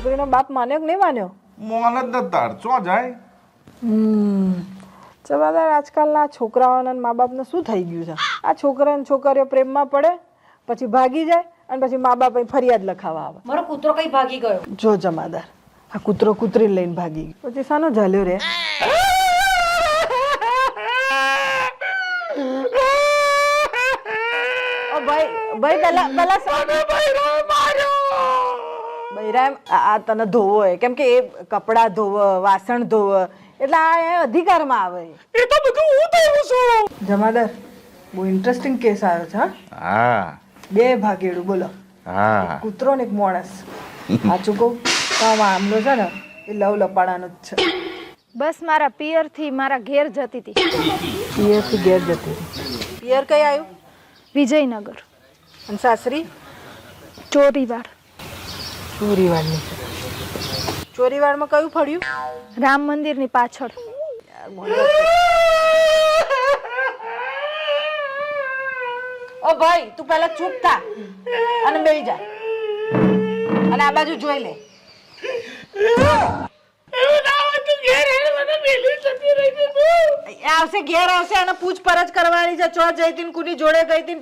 છોકરીનો બાપ માન્યો કે નહીં માન્યો? મોન જ ન તાર ચો જાય. જવાદાર આજકાલના છોકરાઓના મા બાપને શું થઈ ગયું છે? આ છોકરા અને છોકરીઓ પ્રેમમાં પડે, પછી ભાગી જાય અને પછી મા બાપ ફરિયાદ લખાવા આવે. મારો કૂતરો કઈ ભાગી ગયો? જો જમાદાર, આ કૂતરો કૂતરી લઈને ભાગી ગયો, પછી સાનો ઝાલ્યો રે? ઓ ભાઈ બૈરામ આ તને ધોવો હોય કેમ કે એ કપડા ધોવે, વાસણ ધોવે, એટલે આ એ અધિકારમાં આવે. એ તો બધું હું થયું છું. જમાદાર, બહુ ઇન્ટરેસ્ટિંગ કેસ આવ્યો છે. હા બે ભાગેડું બોલો, હા કૂતરો ને એક માણસ. સાચું કહું તો આ મામલો છે ને એ લવ લપાડાનો જ છે. બસ મારા પિયર થી મારા ઘેર જતી હતી. પિયર થી ઘેર જતી હતી. પિયર કઈ આવ્યું? વિજયનગર. અને સાસરી? ચોરીવાડ. ચોરીવાડની. ચોરીવાડમાં કયું ફળ્યું? રામ મંદિરની પાછળ. ઓ ભાઈ, તું પેલા ચૂપ થા અને બેસી જા અને આ બાજુ જોઈ લે. આવશે ઘેર આવશે અને પૂછપરછ કરવાની છે. ચો જઈ તી, કુની જોડે ગઈ તી,